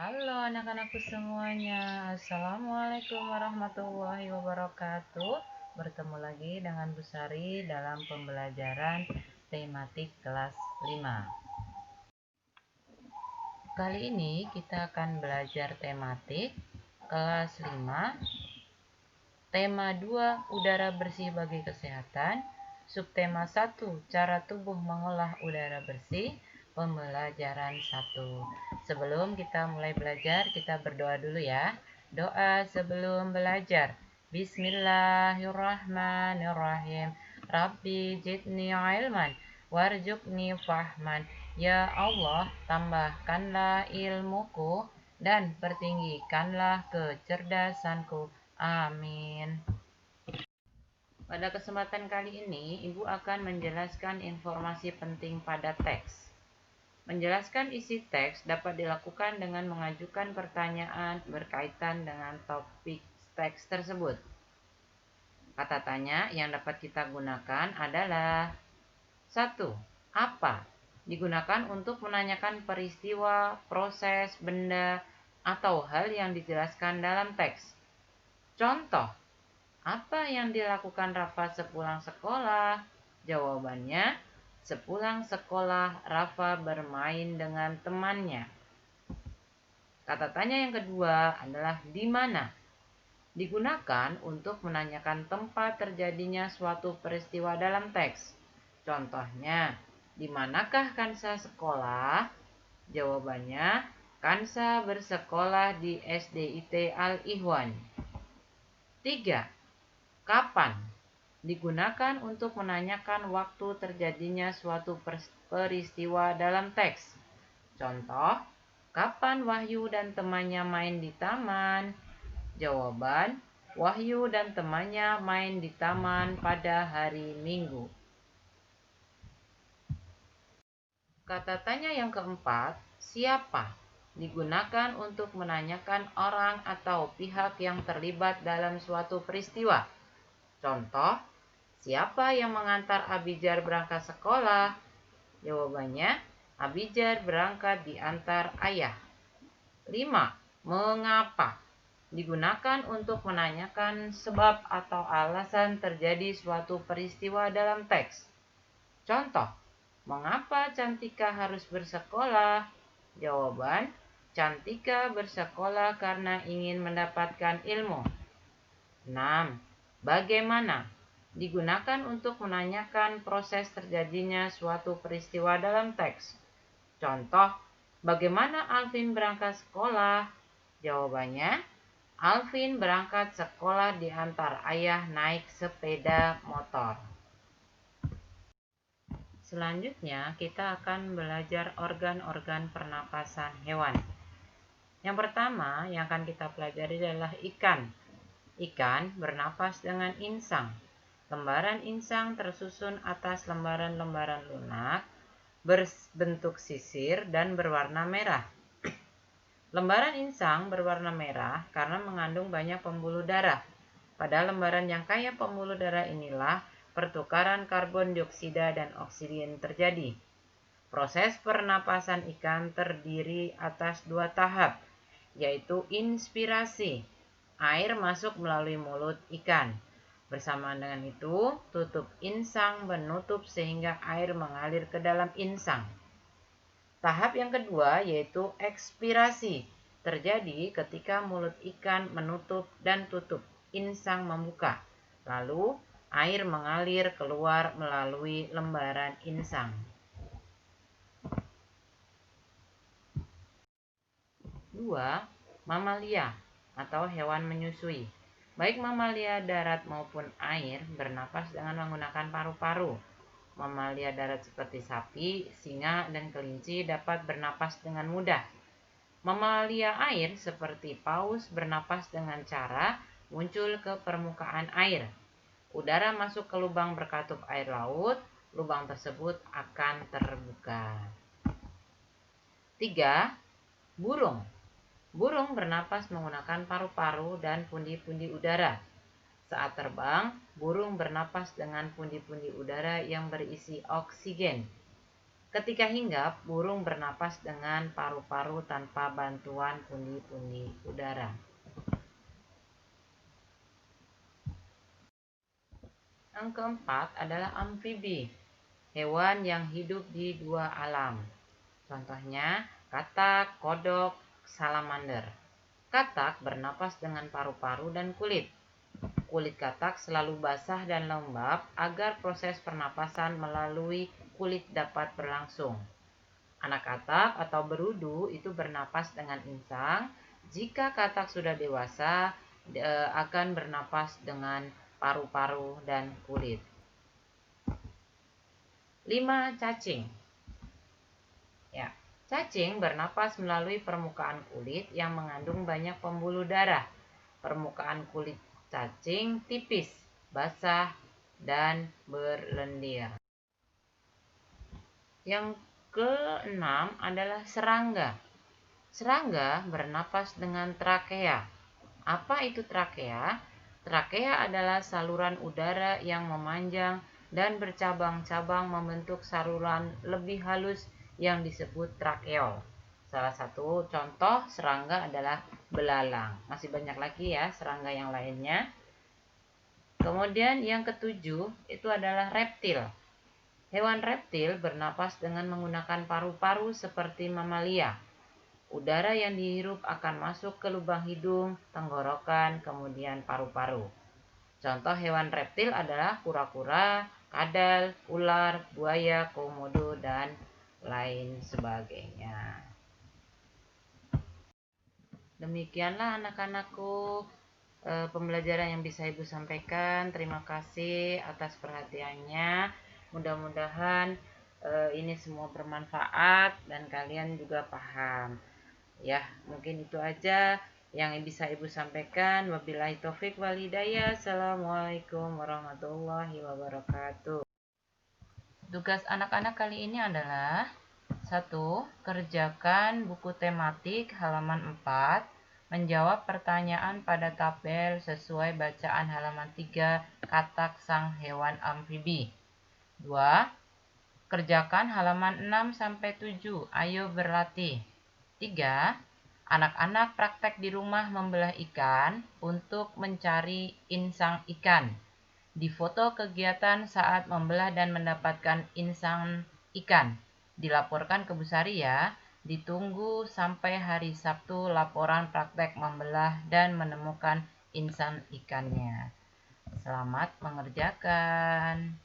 Halo anak-anakku semuanya, Assalamualaikum warahmatullahi wabarakatuh. Bertemu lagi dengan Bu Sari dalam pembelajaran tematik kelas 5. Kali ini kita akan belajar tematik kelas 5, tema 2, udara bersih bagi kesehatan, subtema 1, cara tubuh mengolah udara bersih, pembelajaran 1. Sebelum kita mulai belajar, kita berdoa dulu ya. Doa sebelum belajar. Bismillahirrahmanirrahim. Rabbi jidni ilman warzuqni fahman. Ya Allah, tambahkanlah ilmuku dan pertinggikanlah kecerdasanku. Amin. Pada kesempatan kali ini, Ibu akan menjelaskan informasi penting pada teks. Menjelaskan isi teks dapat dilakukan dengan mengajukan pertanyaan berkaitan dengan topik teks tersebut. Kata tanya yang dapat kita gunakan adalah 1. Apa? Digunakan untuk menanyakan peristiwa, proses, benda, atau hal yang dijelaskan dalam teks. Contoh, apa yang dilakukan Rafa sepulang sekolah? Jawabannya, sepulang sekolah Rafa bermain dengan temannya. Kata tanya yang kedua adalah di mana? Digunakan untuk menanyakan tempat terjadinya suatu peristiwa dalam teks. Contohnya, di manakah Kansa sekolah? Jawabannya, Kansa bersekolah di SDIT Al-Ihwan. 3. Kapan? Digunakan untuk menanyakan waktu terjadinya suatu peristiwa dalam teks. Contoh, kapan Wahyu dan temannya main di taman? Jawaban, Wahyu dan temannya main di taman pada hari Minggu. Kata tanya yang keempat, siapa? Digunakan untuk menanyakan orang atau pihak yang terlibat dalam suatu peristiwa. Contoh, siapa yang mengantar Abijar berangkat sekolah? Jawabannya, Abijar berangkat diantar ayah. 5. Mengapa? Digunakan untuk menanyakan sebab atau alasan terjadi suatu peristiwa dalam teks. Contoh, mengapa Cantika harus bersekolah? Jawaban, Cantika bersekolah karena ingin mendapatkan ilmu. 6. Bagaimana? Digunakan untuk menanyakan proses terjadinya suatu peristiwa dalam teks. Contoh, bagaimana Alvin berangkat sekolah? Jawabannya, Alvin berangkat sekolah diantar ayah naik sepeda motor. Selanjutnya, kita akan belajar organ-organ pernapasan hewan. Yang pertama yang akan kita pelajari adalah ikan. Ikan bernapas dengan insang. Lembaran insang tersusun atas lembaran-lembaran lunak, berbentuk sisir dan berwarna merah. Lembaran insang berwarna merah karena mengandung banyak pembuluh darah. Pada lembaran yang kaya pembuluh darah inilah pertukaran karbon dioksida dan oksigen terjadi. Proses pernapasan ikan terdiri atas 2 tahap, yaitu inspirasi. Air masuk melalui mulut ikan. Bersamaan dengan itu, tutup insang menutup sehingga air mengalir ke dalam insang. Tahap yang kedua yaitu ekspirasi. Terjadi ketika mulut ikan menutup dan tutup, insang membuka. Lalu, air mengalir keluar melalui lembaran insang. 2. Mamalia atau hewan menyusui. Baik mamalia darat maupun air bernapas dengan menggunakan paru-paru. Mamalia darat seperti sapi, singa, dan kelinci dapat bernapas dengan mudah. Mamalia air seperti paus bernapas dengan cara muncul ke permukaan air. Udara masuk ke lubang berkatup air laut, lubang tersebut akan terbuka. 3. Burung. Burung bernapas menggunakan paru-paru dan pundi-pundi udara. Saat terbang, burung bernapas dengan pundi-pundi udara yang berisi oksigen. Ketika hinggap, burung bernapas dengan paru-paru tanpa bantuan pundi-pundi udara. Yang keempat adalah amfibi, hewan yang hidup di dua alam. Contohnya, katak, kodok, salamander. Katak bernapas dengan paru-paru dan kulit. Kulit katak selalu basah dan lembab agar proses pernapasan melalui kulit dapat berlangsung. Anak katak atau berudu itu bernapas dengan insang. Jika katak sudah dewasa, akan bernapas dengan paru-paru dan kulit. 5. Cacing. Ya, cacing bernapas melalui permukaan kulit yang mengandung banyak pembuluh darah. Permukaan kulit cacing tipis, basah, dan berlendir. Yang keenam adalah serangga. Serangga bernapas dengan trakea. Apa itu trakea? Trakea adalah saluran udara yang memanjang dan bercabang-cabang membentuk saluran lebih halus yang disebut trakeol. Salah satu contoh serangga adalah belalang. Masih banyak lagi ya serangga yang lainnya. Kemudian yang ketujuh itu adalah reptil. Hewan reptil bernapas dengan menggunakan paru-paru seperti mamalia. Udara yang dihirup akan masuk ke lubang hidung, tenggorokan, kemudian paru-paru. Contoh hewan reptil adalah kura-kura, kadal, ular, buaya, komodo, dan lain sebagainya. Demikianlah anak-anakku pembelajaran yang bisa Ibu sampaikan. Terima kasih atas perhatiannya. Mudah-mudahan ini semua bermanfaat dan kalian juga paham. Ya, mungkin itu aja yang bisa Ibu sampaikan. Wabillahi taufik wal hidayah. Assalamualaikum warahmatullahi wabarakatuh. Tugas anak-anak kali ini adalah 1. Kerjakan buku tematik halaman 4. Menjawab pertanyaan pada tabel sesuai bacaan halaman 3 katak sang hewan amfibi. 2. Kerjakan halaman 6-7. Ayo berlatih. 3. Anak-anak praktek di rumah membelah ikan untuk mencari insang ikan. Difoto kegiatan saat membelah dan mendapatkan insang ikan. Dilaporkan ke Bu Sari ya. Ditunggu sampai hari Sabtu laporan praktek membelah dan menemukan insang ikannya. Selamat mengerjakan.